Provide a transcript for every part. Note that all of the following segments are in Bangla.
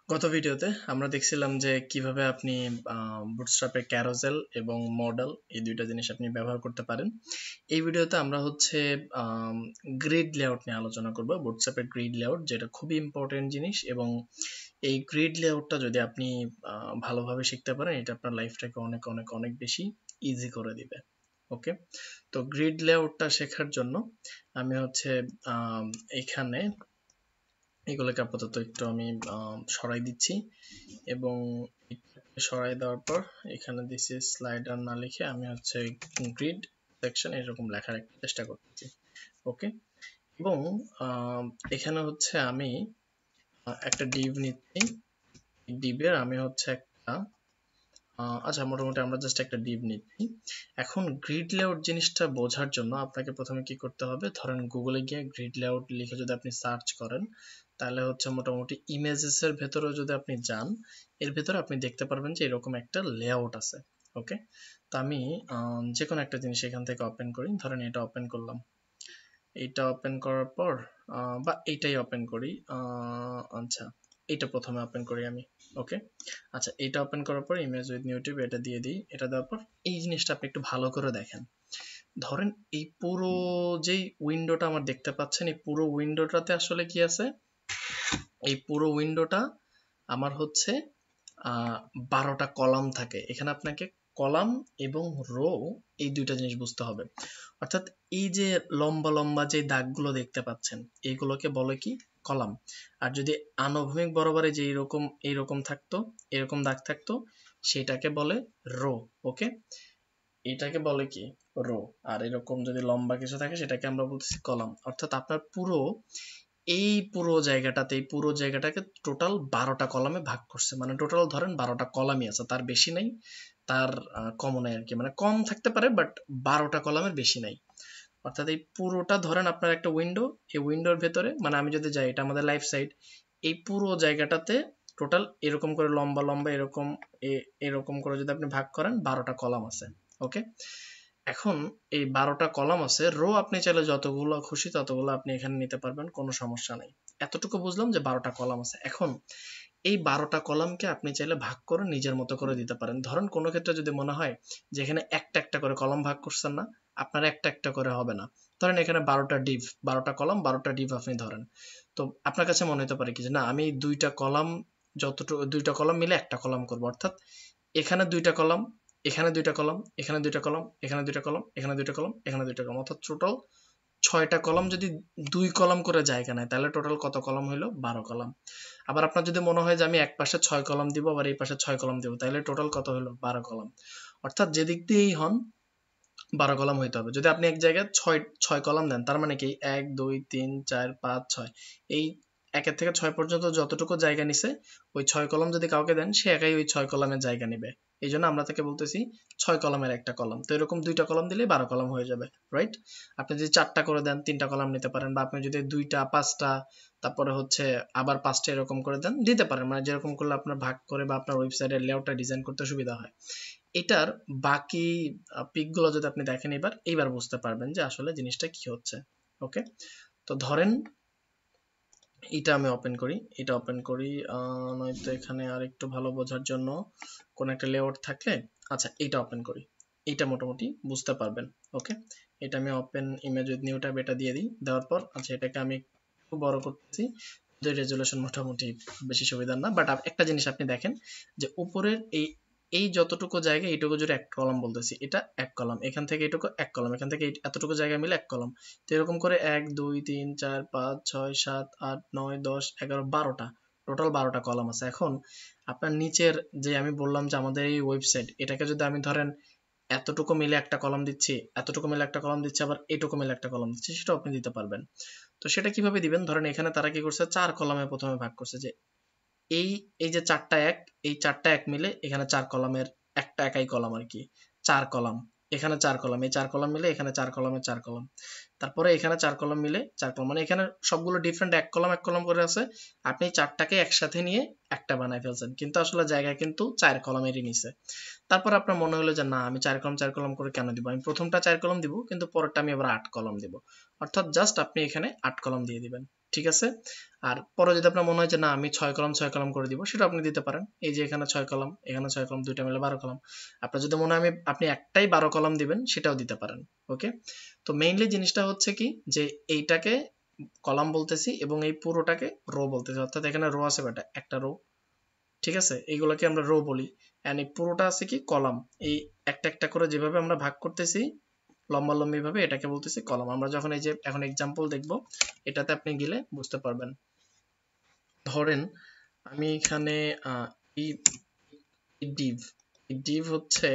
গত ভিডিওতে আমরা দেখছিলাম যে কিভাবে আপনি বুটস্ট্র্যাপে ক্যারোসেল এবং মডেল এই দুইটা জিনিস আপনি ব্যবহার করতে পারেন। এই ভিডিওতে আমরা হচ্ছে গ্রিড লেআউট নিয়ে আলোচনা করব। বুটস্ট্র্যাপের গ্রিড লেআউট যেটা খুবই ইম্পর্টেন্ট জিনিস, এবং এই গ্রিড লেআউটটা যদি আপনি ভালোভাবে শিখতে পারেন এটা আপনার লাইফটাকে অনেক অনেক অনেক বেশি ইজি করে দিবে। ওকে, তো গ্রিড লেআউটটা শেখার জন্য আমি হচ্ছে এখানে এগুলোকে আপাতত একটু আমি সরাই দিচ্ছি, এবং সরাই দেওয়ার পর এখানে দিচ্ছি স্লাইডার না লিখে আমি হচ্ছে গ্রিড সেকশন এরকম লেখার চেষ্টা করতেছি। ওকে, এবং এখানে হচ্ছে আমি একটা ডিভ নিচ্ছি। ডিভের আমি হচ্ছে একটা আচ্ছা, মোটামুটি আমরা জাস্ট একটা ডিভ নিচ্ছি। এখন গ্রিড লেআউট জিনিসটা বোঝার জন্য আপনাকে প্রথমে কি করতে হবে, ধরেন গুগলে গিয়ে গ্রিড লেআউট লিখে যদি আপনি সার্চ করেন তাহলে হচ্ছে মোটামুটি ইমেজেস এর ভেতরে যদি আপনি যান, এর ভেতরে আপনি দেখতে পারবেন যে এরকম একটা লেআউট আছে। ওকে, তো আমি যে কোনো একটা জিনিস এখান থেকে ওপেন করি, ধরেন এটা ওপেন করলাম। এটা ওপেন করার পর বা এইটাই ওপেন করি, আচ্ছা এটা প্রথমে ওপেন করি আমি। ওকে, আচ্ছা এটা ওপেন করার পর ইমেজ উইথ নিউ টিপ এটা দিয়ে দিই। এটা দেওয়ার পর এই জিনিসটা আপনি একটু ভালো করে দেখেন। ধরেন এই পুরো যেই উইন্ডোটা আমার দেখতে পাচ্ছেন, এই পুরো উইন্ডোটাতে আসলে কি আছে, এই পুরো উইন্ডোটা আমার হচ্ছে 12টা কলাম থাকে। এখানে আপনাকে কলাম এবং রো এই দুইটা জিনিস বুঝতে হবে। অর্থাৎ এই যে লম্বা লম্বা যে দাগগুলো দেখতে পাচ্ছেন এইগুলোকে বলে কি, কলাম। আর যদি আনুভূমিক বরাবরে যে এইরকম থাকতো, এরকম দাগ থাকতো, সেটাকে বলে রো। ওকে, এটাকে বলে কি, রো। আর এরকম যদি লম্বা কিছু থাকে সেটাকে আমরা বলতেছি কলাম। অর্থাৎ আপনার এই পুরো জায়গাটাকে টোটাল 12টা কলামে ভাগ করছে। মানে টোটাল ধরেন 12টা কলামই আছে, তার বেশি নাই, তার কমও নাই আর কি। মানে কম থাকতে পারে বাট 12টা কলামের বেশি নাই। অর্থাৎ এই পুরোটা ধরেন আপনার একটা উইন্ডো, এই উইন্ডোর ভেতরে মানে আমি যদি যাই, এটা আমাদের লাইফ সাইড, এই পুরো জায়গাটাতে টোটাল এরকম করে লম্বা লম্বা এরকম করে যদি আপনি ভাগ করেন 12টা কলাম আছে। ওকে, এখন এই 12টা কলাম আছে, রো আপনি চাইলে যতগুলো খুশি ততগুলো আপনি এখানে নিতে পারবেন, কোনো সমস্যা নাই। এতটুকু বুঝলাম যে 12টা কলাম আছে। এখন এই 12টা কলামকে আপনি চাইলে ভাগ করে নিজের মতো করে দিতে পারেন। ধরেন কোনো ক্ষেত্রে যদি মনে হয় যে এখানে একটা একটা করে কলাম ভাগ করছেন না, আপনার একটা একটা করে হবে না। ধরেন এখানে 12টা ডিভ, 12টা কলাম, 12টা ডিভ আপনি ধরেন। তো আপনার কাছে মনে হতে পারে কি যে না, আমি দুইটা কলাম মিলে একটা কলাম করব। অর্থাৎ এখানে দুইটা কলাম, এখানে দুইটা কলাম, এখানে দুইটা কলাম, এখানে দুইটা কলাম, এখানে দুইটা কলাম, এখানে দুইটা কলাম, অর্থাৎ টোটাল 6টা কলাম যদি 2 কলাম করে জায়গা নেয় তাহলে টোটাল কত কলাম হইলো, 12 কলাম। আবার আপনার যদি মনে হয় যে আমি এক পাশে 6 কলাম দিব, আবার এই পাশে 6 কলাম দিব, তাহলে টোটাল কত হলো, 12 কলাম। অর্থাৎ যেদিক দিয়েই হন 12 কলাম হইতে হবে। যদি আপনি এক জায়গায় 6 কলাম দেন, তার মানে কি 1 2 3 4 5 6, এই 1 থেকে 6 পর্যন্ত যতটুকু জায়গা নিছে, ওই 6 কলাম যদি কাউকে দেন সে একাই ওই 6 কলামের জায়গা নেবে। এই জন্য আমরা তাকে বলতেছি 6 কলামের একটা কলাম। তো এরকম 2টা কলাম দিলে 12 কলাম হয়ে যাবে, রাইট? আপনি যদি 4টা করে দেন 3টা কলাম নিতে পারেন, বা আপনি যদি 2টা 5টা তারপরে হচ্ছে আবার 5টা এরকম করে দেন, দিতে পারেন। মানে যেরকম করলে আপনার ভাগ করে বা আপনার ওয়েবসাইটের লেআউটটা ডিজাইন করতে সুবিধা হয়। এটার বাকি পিকগুলো যদি আপনি দেখেন এইবার বুঝতে পারবেন যে আসলে জিনিসটা কি হচ্ছে। ওকে, তো ধরেন এটা আমি ওপেন করি, এটা ওপেন করি, নয়তো এখানে আর একটু ভালো বোঝার জন্য কোন একটা লেআউট থাকলে, আচ্ছা এটা ওপেন করি, এটা মোটামুটি বুঝতে পারবেন। ওকে, এটা আমি open image with new tab এটা দিয়ে দিই। দেওয়ার পর আচ্ছা এটাকে আমি একটু বড় করতেছি, যে রেজুলেশন মোটামুটি বেশি সুবিধার না, বাট একটা জিনিস আপনি দেখেন যে উপরের এই যতটুকু জায়গা এইটুকু জুড়ে এক কলাম বলতেছি, এটা এক কলাম, এখান থেকে এটুকু এক কলাম, এখান থেকে এতটুকু জায়গা মিলে এক কলাম। তো এরকম করে 1 2 3 4 5 6 7 8 9 10 11 12টা, টোটাল 12টা কলাম আছে। এখন আপনার নিচের যে আমি বললাম যে আমাদের এই ওয়েবসাইট, এটাকে যদি আমি ধরেন এতটুকু মিলে একটা কলাম দিচ্ছি, এতটুকু মিলে একটা কলাম দিচ্ছি, আবার এটুকু মিলে একটা কলাম দিচ্ছি, সেটাও আপনি দিতে পারবেন। তো সেটা কিভাবে দিবেন, ধরেন এখানে তারা কি করছে, 4 কলামে প্রথমে ভাগ করছে, যে এই যে 4টা এক, এই 4টা এক মিলে এখানে 4 কলামের একটা একাই কলাম আর কি, 4 কলাম, এখানে 4 কলাম, এই 4 কলাম মিলে এখানে 4 কলামের 4 কলাম, তারপরে এখানে 4 কলাম মিলে 4 কলাম, মানে এখানে সবগুলো ডিফারেন্ট এক কলাম করে আছে। আপনি 4টাকে একসাথে নিয়ে একটা বানাই ফেলছেন, কিন্তু আসলে জায়গা কিন্তু 4 কলামেরই নিছে। তারপর আপনার মনে হলো যে না, আমি 4 কলাম করে কেন দিব, আমি প্রথমটা 4 কলাম দিব কিন্তু পরেরটা আমি আবার 8 কলাম দিব। অর্থাৎ জাস্ট আপনি এখানে 8 কলাম দিয়ে দিবেন। ঠিক আছে। আর পরে যদি আপনার মনে হয় যে না আমি 6 কলাম করে দিব, সেটা আপনি দিতে পারেন। এই যে এখানে 6 কলাম, এখানে 6 কলাম, দুইটা মিলে 12 কলাম। আপনার যদি মনে হয় আপনি একটাই 12 কলাম দিবেন, সেটাও দিতে পারেন। ওকে, তো মেইনলি জিনিসটা হচ্ছে কি যে এইটাকে কলাম বলতেছি এবং এই পুরোটাকে রো বলতেছি, অর্থাৎ এখানে রো আছে কয়টা, একটা রো, ঠিক আছে, এইগুলোকে আমরা রো বলি। এন্ড এই পুরোটা আছে কি কলাম। এই একটা একটা করে যেভাবে আমরা ভাগ করতেছি লম্বালম্বি ভাবে, এটাকে বলতেছি কলাম। আমরা যখন এই যে এখন এক্সাম্পল দেখব, এটাতে আপনি গেলে বুঝতে পারবেন। ধরেন আমি এখানে এই ডিভ হচ্ছে,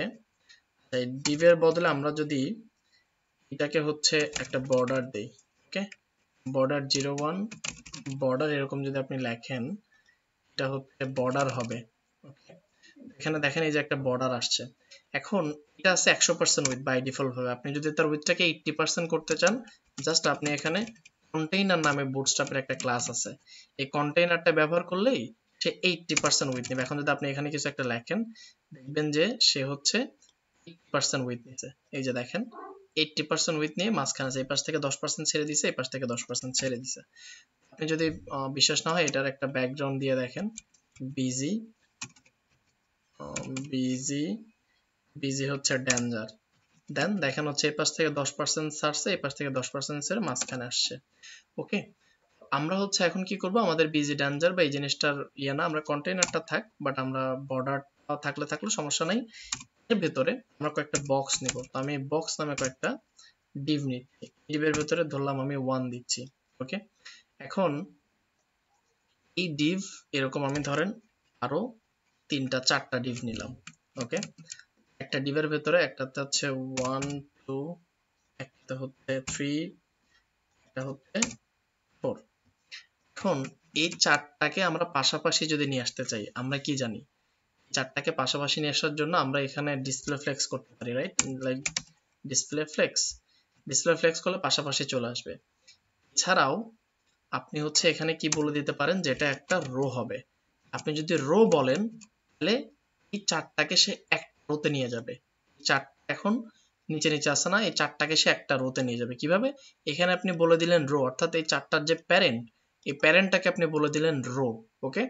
ডিভের বদলে আমরা যদি এটাকে হচ্ছে একটা বর্ডার দেই, ওকে, বর্ডার 01 বর্ডার, এরকম যদি আপনি লেখেন, এটা হচ্ছে বর্ডার হবে। ওকে, এখানে দেখেন এই যে একটা বর্ডার আসছে। এখন এটা আছে 100% উইথ বাই ডিফল্ট ভাবে। আপনি যদি তার উইথটাকে 80% করতে চান, জাস্ট আপনি এখানে কন্টেইনার নামে বুটস্ট্র্যাপের একটা ক্লাস আছে, এই কন্টেইনারটা ব্যবহার করলেই সে 80% উইথ নেবে। এখন যদি আপনি এখানে কিছু একটা লেখেন, দেখবেন যে সে হচ্ছে 80% উইথ নিছে। এই যে দেখেন 80% উইথ নিয়ে মাঝখানে আছে, এই পাশ থেকে 10% ছেড়ে দিছে, এই পাশ থেকে 10% ছেড়ে দিছে। আপনি যদি বিশ্বাস না হয়, এটার একটা ব্যাকগ্রাউন্ড দিয়ে দেখেন, বিজি বিজি বিজি হচ্ছে ডেঞ্জার। দেন দেখেন হচ্ছে এই পাশ থেকে 10% ছাড়ছে, এই পাশ থেকে 10% ছেড়ে মাঝখানে আসছে। ওকে, আমরা হচ্ছে এখন কি করব, আমাদের বিজি ডেঞ্জার বা এই জিনিসটার ইয়ে না, আমরা কন্টেইনারটা থাক, বাট আমরা বর্ডার থাকলে সমস্যা নাই। এর ভেতরে আমরা কয়েকটা বক্স নিব। তো আমি বক্স নামে কয়েকটা ডিভ নিচ্ছি, ডিভের ভেতরে ধরলাম আমি 1 দিচ্ছি। ওকে, এখন এই ডিভ এরকম আমি ধরেন আরো 3টা 4টা ডিভ নিলাম। ওকে, একটা ডিভের ভেতরে একটাতে হচ্ছে 1 2, একটা হচ্ছে 3, একটা হচ্ছে 4। এখন এই চারটাকে আমরা পাশাপাশি যদি নিয়ে আসতে চাই, আমরা কি জানি, চারটাকে পাশাপাশি নিয়ে আসার জন্য আমরা এখানে ডিসপ্লে ফ্লেক্স করতে পারি, রাইট, লাইক ডিসপ্লে ফ্লেক্স করলে পাশাপাশি চলে আসবে। এছাড়াও আপনি হচ্ছে এখানে কি বলে দিতে পারেন যে এটা একটা রো হবে। আপনি যদি রো বলেন, তাহলে এই চারটাকে সে একটা রোতে নিয়ে যাবে। চারটা এখন নিচে নিচে আসে না, এই চারটাকে সে একটা রোতে নিয়ে যাবে। কিভাবে, এখানে আপনি বলে দিলেন রো, অর্থাৎ এই চারটার যে প্যারেন্ট, এই প্যারেন্টটাকে আপনি বলে দিলেন রো। ওকে,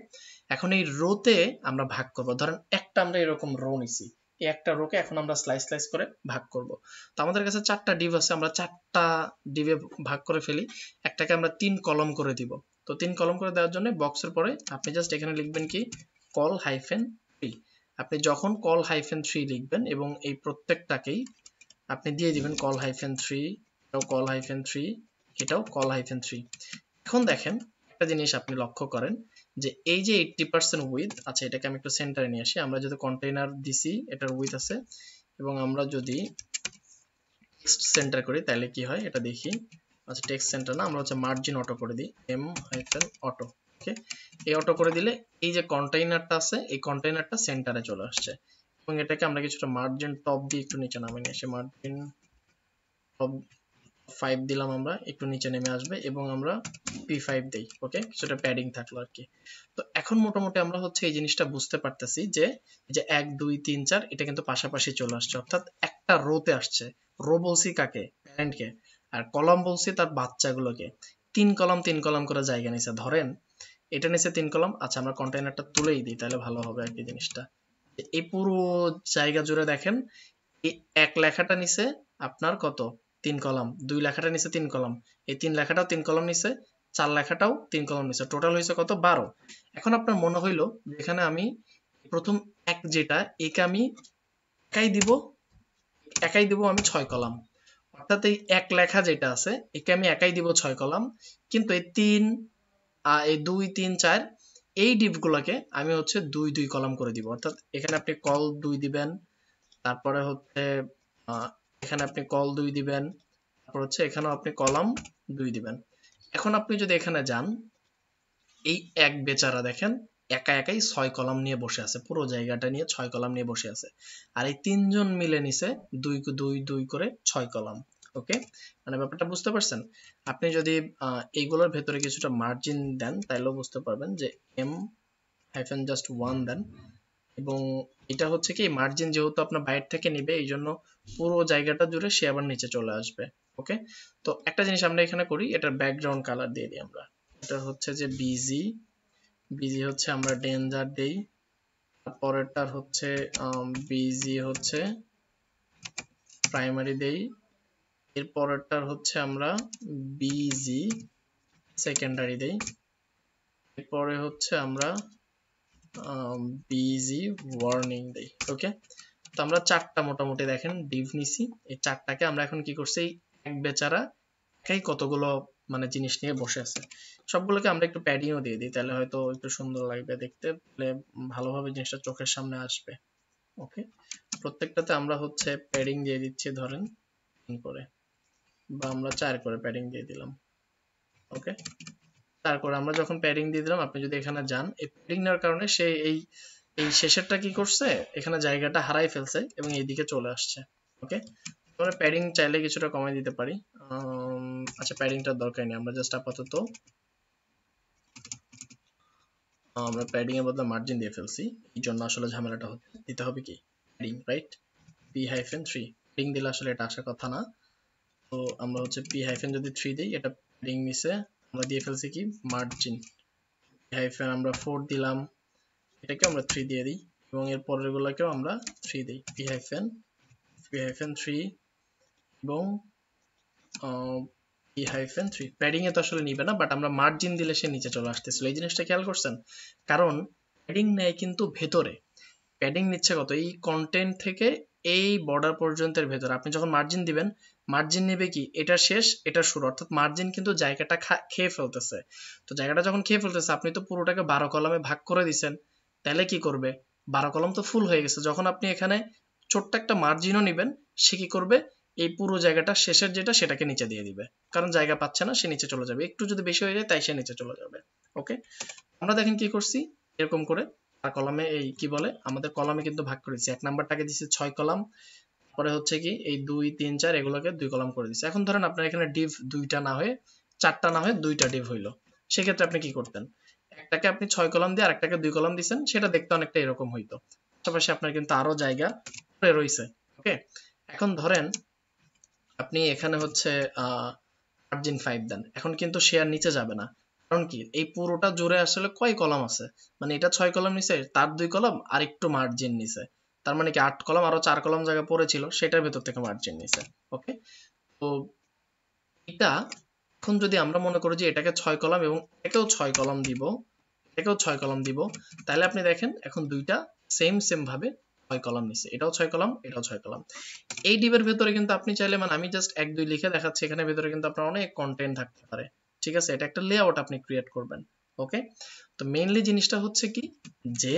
এখন এই রোতে আমরা ভাগ করব। ধরেন একটা আমরা এরকম রো নিছি, এই একটা রোকে এখন আমরা স্লাইস করে ভাগ করব। তো আমাদের কাছে 4টা ডিভ আছে, আমরা 4টা ডিভে ভাগ করে ফেলি। একটাকে আমরা 3 কলম করে দিব। তো 3 কলম করে দেওয়ার জন্য বক্সের পরে আপনি জাস্ট এখানে লিখবেন কি, কল হাইফেন 3। আপনি যখন কল হাইফেন 3 লিখবেন এবং এই প্রত্যেকটাকেই আপনি দিয়ে দিবেন কল হাইফেন 3, এটাও কল হাইফেন 3, এটাও কল হাইফেন 3। এখন দেখেন একটা জিনিস আপনি লক্ষ্য করেন যে এই যে 80% উইথ, আচ্ছা এটাকে আমি একটু সেন্টারে নিয়ে আসি। আমরা যদি কন্টেইনার দিছি, এটার উইথ আছে, এবং আমরা যদি টেক্সট সেন্টার করি তাহলে কি হয় এটা দেখি। আচ্ছা টেক্সট সেন্টার না, আমরা হচ্ছে মার্জিন অটো করে দিই, এম হাইফেন অটো। ওকে, এই অটো করে দিলে এই যে কন্টেইনারটা আছে, এই কন্টেইনারটা সেন্টারে চলে আসছে। এবং এটাকে আমরা কিছুটা মার্জিন টপ দিয়ে একটু নিচে নামিয়ে নিয়ে আসি, মার্জিন টপ 5 দিলাম, আমরা একটু নিচে নেমে আসবে এবং আমরা P5 দেই। ওকে, কিছুটা প্যাডিং থাকলো আর কি। তো এখন মোটামুটি আমরা হচ্ছে এই জিনিসটা বুঝতে পারতেছি যে এই যে 1 2 3 4 এটা কিন্তু পাশাপাশি চলে আসছে, অর্থাৎ একটা রোতে আসছে। রো বলছি কাকে, প্যারেন্টকে, আর কলাম বলছি তার বাচ্চাগুলোকে। 3 কলাম করে জায়গা নিছে। ধরেন এটা নিচে 3 কলাম, আচ্ছা আমরা কন্টেইনারটা তুলেই দিই তাহলে ভালো হবে আর কি জিনিসটা। এই পুরো জায়গা জুড়ে দেখেন এই এক লেখাটা নিচে আপনার কত, 3 কলাম, 2 লেখাটা নিচে 3 কলাম, এই 3 লেখাটাও 3 কলাম নিচে, 4 লেখাটাও 3 কলাম নিচে, টোটাল হয়েছে কত, 12। এখন আপনার মনে হইলো যেখানে আমি প্রথম এক যেটা, একে আমি একাই দিব আমি 6 কলাম, অর্থাৎ এই এক লেখা যেটা আছে একে আমি একাই দিব 6 কলাম, কিন্তু এই 3 এই 2 3 4 এই ডিভগুলোকে আমি হচ্ছে 2 2 কলাম করে দিব। অর্থাৎ এখানে আপনি কল 2 দিবেন, তারপরে হচ্ছে এখানে আপনি কল 2 দিবেন, তারপর হচ্ছে এখানেও আপনি কলাম 2 দিবেন। এখন আপনি যদি এখানে যান, এই এক বেচারা দেখেন একাই 6 কলাম নিয়ে বসে আছে, পুরো জায়গাটা নিয়ে 6 কলাম নিয়ে বসে আছে। আর এই তিনজন মিলে নিছে 2 2 2 করে 6 কলাম। ওকে, মানে ব্যাপারটা বুঝতে পারছেন। আপনি যদি এইগুলোর ভেতরে কিছুটা মার্জিন দেন তাহলেও বুঝতে পারবেন যে এম হাইফেন জাস্ট 1 দেন, এবং এটা হচ্ছে কি মার্জিন যেহেতু আপনার বাইরে থেকে নিবে, এই জন্য পুরো জায়গাটা জুড়ে সে আবার নিচে চলে আসবে। ওকে, তো একটা জিনিস আমরা এখানে করি, এটার ব্যাকগ্রাউন্ড কালার দিয়ে দিই আমরা, এটা হচ্ছে যে বিজি, বিজি হচ্ছে আমরা ডেঞ্জার দেই, পরেরটার হচ্ছে বিজি হচ্ছে প্রাইমারি দেই, এর পরেরটার হচ্ছে আমরা বিজি সেকেন্ডারি দেই, এরপরে হচ্ছে আমরা বিজি ওয়ার্নিং দেই। ওকে, তো আমরা চারটা মোটামুটি দেখেন ডিভ নিছি, এই চারটাকে আমরা এখন কি করছি, এক বেচারা একাই কতগুলো মানে জিনিস নিয়ে বসে আছে, সবগুলোকে আমরা একটু প্যাডিংও দিয়ে দিই, তাহলে হয়তো একটু সুন্দর লাগবে দেখতে, তাহলে ভালোভাবে জিনিসটা চোখের সামনে আসবে। ওকে, প্রত্যেকটাতে আমরা হচ্ছে প্যাডিং দিয়ে দিচ্ছি, ধরেন 3 করে বা আমরা 4 করে প্যাডিং দিয়ে দিলাম। ওকে, তারপর আমরা যখন প্যাডিং দিয়ে দিলাম, আপনি যদি এখানে যান, এই প্যাডিং নেওয়ার কারণে সে এই শেষেরটা কি করছে, এখানে জায়গাটা হারাই ফেলছে এবং এইদিকে চলে আসছে। ওকে, আমরা প্যাডিং চাইলে কিছুটা কমাই দিতে পারি, আচ্ছা প্যাডিংটার দরকার নেই, আমরা জাস্ট আপাতত আমরা প্যাডিং এর বদলে মার্জিন দিয়ে ফেলছি, এই জন্য আসলে ঝামেলাটা হচ্ছে, দিতে হবে কি প্যাডিং, রাইট, p-3 প্যাডিং দিলে আসলে এটা আসার কথা না, তো আমরা হচ্ছে p- যদি 3 দিই, এটা প্যাডিং নিচে আমরা দিয়ে ফেলছি কি মার্জিন, p- আমরা 4 দিলাম, এটাকে আমরা 3 দিয়ে দিই এবং এর পরের গুলোকেও আমরা 3 দিই, p-3 এবং p-3 প্যাডিং এ তো আসলে নিবে না, বাট আমরা মার্জিন দিলে সে নিচে চলে আসতেছিল, এই জিনিসটা খেয়াল করছেন, কারণ প্যাডিং নেয় কিন্তু ভেতরে, প্যাডিং নিচ্ছে কত, এই কন্টেন্ট থেকে এই বর্ডার পর্যন্তের ভেতরে, আপনি যখন মার্জিন দিবেন, মার্জিন নেবে কি এটা শেষ এটা শুরু, অর্থাৎ মার্জিন কিন্তু জায়গাটা খেয়ে ফেলতেছে, তো জায়গাটা যখন খেয়ে ফেলতেছে, আপনি তো পুরোটাকে 12 কলামে ভাগ করে দিচ্ছেন, তাহলে কি করবে, 12 কলাম তো ফুল হয়ে গেছে, যখন আপনি এখানে ছোট্ট একটা মার্জিনও নেবেন, সে কি করবে, এই পুরো জায়গাটা শেষের যেটা সেটাকে নিচে দিয়ে দিবে, কারণ জায়গা পাচ্ছে না, সে নিচে চলে যাবে, একটু যদি বেশি হয়ে যায় তাই সে নিচে চলে যাবে। ওকে, আমরা দেখেন কি করছি, এরকম করে আর কলামে এই কি বলে, আমাদের কলামে কিন্তু ভাগ করেছি, এক নাম্বারটাকে দিচ্ছি 6 কলাম, পরে হচ্ছে কি এই 2 3 4 এগুলোকে 2 কলাম করে দিচ্ছি। এখন ধরেন আপনার এখানে ডিভ 2টা না হয়ে 4টা না হয়ে 2টা ডিভ হইলো, সেক্ষেত্রে আপনি কি করতেন, একটাকে আপনি 6 কলাম দিয়ে আরেকটাকে 2 কলাম দিবেন, সেটা দেখতে অনেকটা এরকম হইতো, পাশাপাশি আপনার কিন্তু আরো জায়গা পড়ে রইছে। ওকে, এখন ধরেন আপনি এখানে হচ্ছে মার্জিন 5 দেন, এখন কিন্তু সে আর নিচে যাবে না, কারণ কি এই পুরোটা জুড়ে আসলে কয় কলাম আছে, মানে এটা 6 কলাম নিচে, তার 2 কলাম আর একটু মার্জিন নিচে, তার মানে কি 8 কলাম, আরো 4 কলাম জায়গা পড়েছিল, সেটার ভেতর থেকে মার্জিন নিচে। ওকে, তো এটা এখন যদি আমরা মনে করি যে এটাকে 6 কলাম এবং এটাকেও 6 কলাম দিব, এটাকেও 6 কলাম দিব, তাহলে আপনি দেখেন এখন দুইটা সেম ভাবে 6 কলাম নিচে, এটাও 6 কলাম এটাও 6 কলাম, এই ডিবের ভেতরে কিন্তু আপনি চাইলে, মানে আমি জাস্ট 1 2 লিখে দেখাচ্ছি, এখানে ভেতরে কিন্তু আপনার অনেক কন্টেন্ট থাকতে পারে, ঠিক আছে, এটা একটা লেআউট আপনি ক্রিয়েট করবেন। ওকে, তো মেইনলি জিনিসটা হচ্ছে কি, যে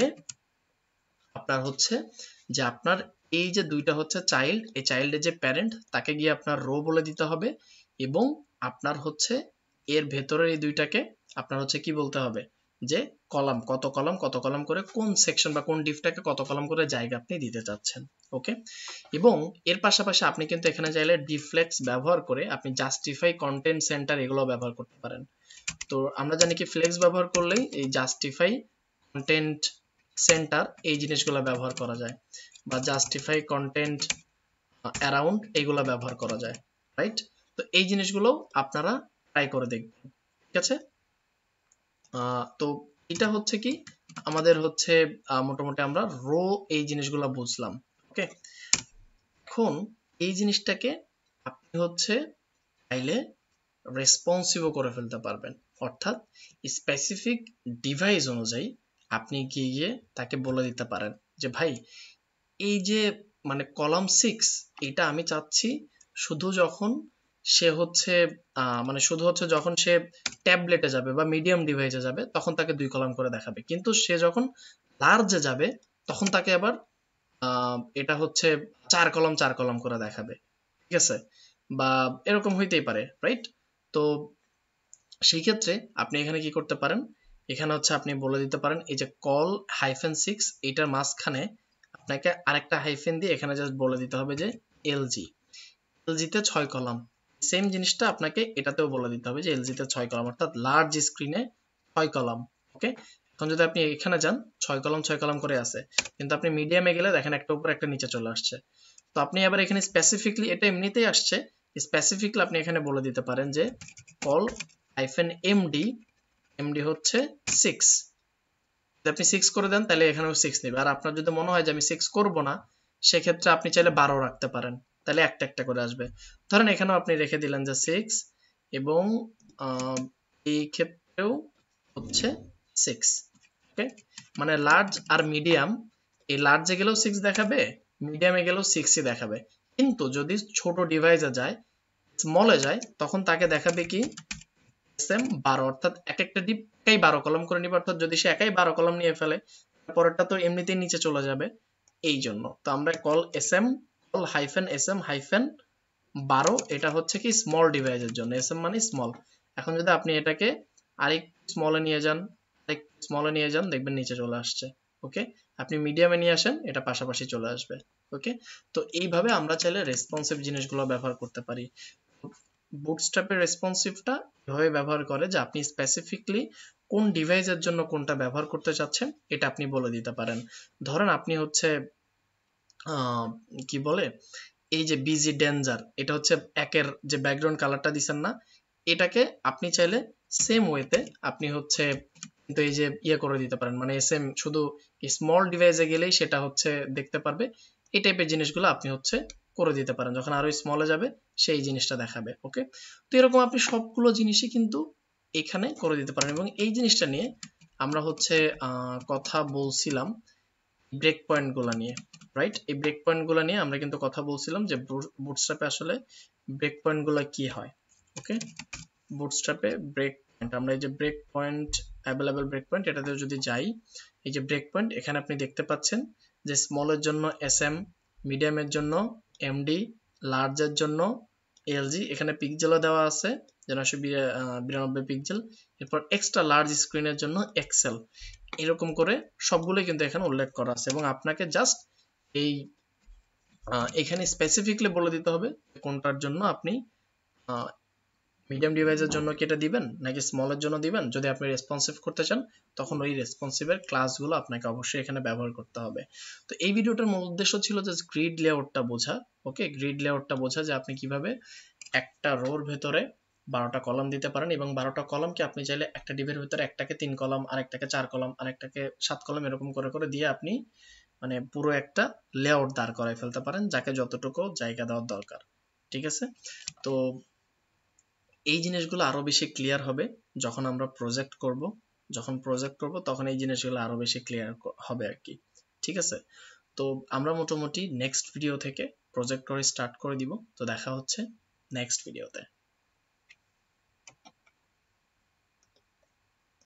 আপনার হচ্ছে যে আপনার এই যে দুইটা হচ্ছে চাইল্ড, এই চাইল্ডের যে প্যারেন্ট তাকে গিয়ে আপনার রো বলে দিতে হবে, এবং আপনার হচ্ছে এর ভেতরের এই দুইটাকে আপনার হচ্ছে কি বলতে হবে, যে কলাম কত কলাম করে কোন সেকশন বা কোন ডিভটাকে কত কলাম করে জায়গা আপনি দিতে চাচ্ছেন। ওকে, এবং এর পাশাপাশি আপনি কিন্তু এখানে চাইলে ডিফ্লেক্স ব্যবহার করে আপনি জাস্টিফাই, কন্টেন্ট সেন্টার এগুলো ব্যবহার করতে পারেন। তো আমরা জানি কি ফ্লেক্স ব্যবহার করলেই এই জাস্টিফাই, কন্টেন্ট সেন্টার এই জিনিসগুলো ব্যবহার করা যায়, বা জাস্টিফাই কন্টেন্ট অ্যারাউন্ড এইগুলো ব্যবহার করা যায়, রাইট, তো এই জিনিসগুলো আপনারা ট্রাই করে দেখবেন। ঠিক আছে, তো এটা হচ্ছে কি আমাদের হচ্ছে মোটামুটি আমরা রো এই জিনিসগুলো বুঝলাম। ওকে, এখন এই জিনিসটাকে আপনি হচ্ছে চাইলে রেসপন্সিভও করে ফেলতে পারবেন, অর্থাৎ স্পেসিফিক ডিভাইস অনুযায়ী আপনি গিয়ে তাকে বলে দিতে পারেন যে ভাই এই যে মানে কলাম 6 এটা আমি চাচ্ছি শুধু যখন সে হচ্ছে মানে শুধু হচ্ছে যখন সে ট্যাবলেটে যাবে বা মিডিয়াম ডিভাইসে যাবে তখন তাকে 2 কলাম করে দেখাবে, কিন্তু সে যখন লার্জে যাবে তখন তাকে আবার এটা হচ্ছে 4 কলাম করে দেখাবে। ঠিক আছে, বা এরকম হইতেই পারে, রাইট, তো সেই ক্ষেত্রে আপনি এখানে কি করতে পারেন, এখানে হচ্ছে আপনি বলে দিতে পারেন এই যে কল -6 এটার মাঝখানে আপনাকে আরেকটা হাইফেন দিয়ে এখানে জাস্ট বলে দিতে হবে যে এলজি, এলজিতে 6 কলাম, সেম জিনিসটা আপনাকে এটাতেও বলে দিতে হবে যে এলজিতে 6 কলাম, অর্থাৎ লার্জ স্ক্রিনে 6 কলাম। ওকে, এখন যদি আপনি এখানে যান 6 কলাম 6 কলাম করে আছে, কিন্তু আপনি মিডিয়ামে গেলে দেখেন একটা উপর একটা নিচে চলে আসছে, তো আপনি আবার এখানে স্পেসিফিকলি, এটা এমনিতেই আসছে, স্পেসিফিকলি আপনি এখানে বলে দিতে পারেন যে কল -md এমডি হচ্ছে 6, যদি আপনি 6 করে দেন তাহলে এখানেও 6 নেবে। আর আপনার যদি মনে হয় যে আমি 6 করব না, সেক্ষেত্রে আপনি চাইলে 12 রাখতে পারেন, তাহলে একটা একটা করে আসবে। ধরেন এখানেও আপনি রেখে দিলেন যে 6 এবং এই ক্ষেত্রেও হচ্ছে 6। ওকে, মানে লার্জ আর মিডিয়াম, এই লার্জে গেলেও 6 দেখাবে, মিডিয়ামে গেলেও 6ই দেখাবে। কিন্তু যদি ছোট ডিভাইসে যায়, স্মলে যায়, তখন তাকে দেখাবে কি এসএম 12, অর্থাৎ এক একটা ডিপ একাই 12 কলাম করে নিবে। অর্থাৎ যদি সে একাই 12 কলাম নিয়ে ফেলে, পরেরটা তো এমনিতেই নিচে চলে যাবে। এই জন্য তো আমরা কল এসএম হাইফেন 12, এটা হচ্ছে কি স্মল ডিভাইসের জন্য, এসএম মানে স্মল। এখন যদি আপনি এটাকে আরেক স্মলে নিয়ে যান, দেখবেন নিচে চলে আসছে। ওকে, আপনি মিডিয়ামে নিয়ে আসেন, এটা পাশাপাশি চলে আসবে। ওকে, তো এইভাবে আমরা চাইলে রেসপন্সিভ জিনিসগুলো ব্যবহার করতে পারি। বুটস্ট্র্যাপের রেসপন্সিভটা এভাবে ব্যবহার করে যে আপনি স্পেসিফিকলি কোন ডিভাইসের জন্য কোনটা ব্যবহার করতে চাচ্ছেন এটা আপনি বলে দিতে পারেন। ধরেন আপনি হচ্ছে কি বলে, এই যে বিজি ডেঞ্জার, এটা হচ্ছে একের যে ব্যাকগ্রাউন্ড কালারটা দিছেন না, এটাকে আপনি চাইলে সেম ওয়েতে আপনি হচ্ছে কিন্তু এই যে ইয়ে করে দিতে পারেন, মানে সেম শুধু স্মল ডিভাইসে গেলেই সেটা হচ্ছে দেখতে পারবে। এই টাইপের জিনিসগুলো আপনি হচ্ছে করে দিতে পারেন, যখন আরো স্মলে যাবে সেই জিনিসটা দেখাবে। ওকে, তো এরকম আপনি সবগুলো জিনিসই কিন্তু এখানে করে দিতে পারেন। এবং এই জিনিসটা নিয়ে আমরা হচ্ছে কথা বলছিলাম ব্রেক পয়েন্ট গুলা নিয়ে, রাইট? এই ব্রেক পয়েন্ট গুলা নিয়ে আমরা কিন্তু কথা বলছিলাম যে বুটস্ট্র্যাপে আসলে ব্রেক পয়েন্ট গুলা কি হয়। ওকে, বুটস্ট্র্যাপে ব্রেক পয়েন্ট, আমরা এই যে break point available break point, এটাতে যদি যাই, এই যে ব্রেক পয়েন্ট এখানে আপনি দেখতে পাচ্ছেন যে স্মলের জন্য এসএম, মিডিয়ামের জন্য এমডি, লার্জের জন্য এলজি, এখানে পিক্সেলও দেওয়া আছে যেন 992 পিক্সেল, এরপর এক্সট্রা লার্জ স্ক্রিনের জন্য এক্সেল, এরকম করে সবগুলোই কিন্তু এখানে উল্লেখ করা আছে। এবং আপনাকে জাস্ট এই এখানে স্পেসিফিকলি বলে দিতে হবে কোনটার জন্য আপনি মিডিয়াম ডিভাইসের জন্য কি এটা দিবেন নাকি স্মলের জন্য দিবেন। যদি আপনি রেসপন্সিভ করতে চান, তখন ওই রেসপন্সিভের ক্লাসগুলো আপনাকে অবশ্যই এখানে ব্যবহার করতে হবে। তো এই ভিডিওটার মূল উদ্দেশ্য ছিল যে গ্রিড লেআউটটা বোঝা। ওকে, গ্রিড লেআউটটা বোঝা যে আপনি কিভাবে একটা রোর ভেতরে 12টা কলাম দিতে পারেন, এবং 12টা কলামকে আপনি চাইলে একটা ডিভের ভিতরে একটাকে 3 কলাম, আরেকটাকে 4 কলাম, আরেকটাকে 7 কলাম, এরকম করে করে দিয়ে আপনি মানে পুরো একটা লেআউট দাঁড় করায় ফেলতে পারেন, যাকে যতটুকু জায়গা দেওয়ার দরকার। ঠিক আছে, তো এই জিনিসগুলো আরো বেশি ক্লিয়ার হবে যখন আমরা প্রজেক্ট করব। তখন এই জিনিসগুলো আরো বেশি ক্লিয়ার হবে আর কি। ঠিক আছে, তো আমরা মোটামুটি নেক্সট ভিডিও থেকে প্রজেক্ট করে স্টার্ট করে দিব। তো দেখা হচ্ছে নেক্সট ভিডিওতে।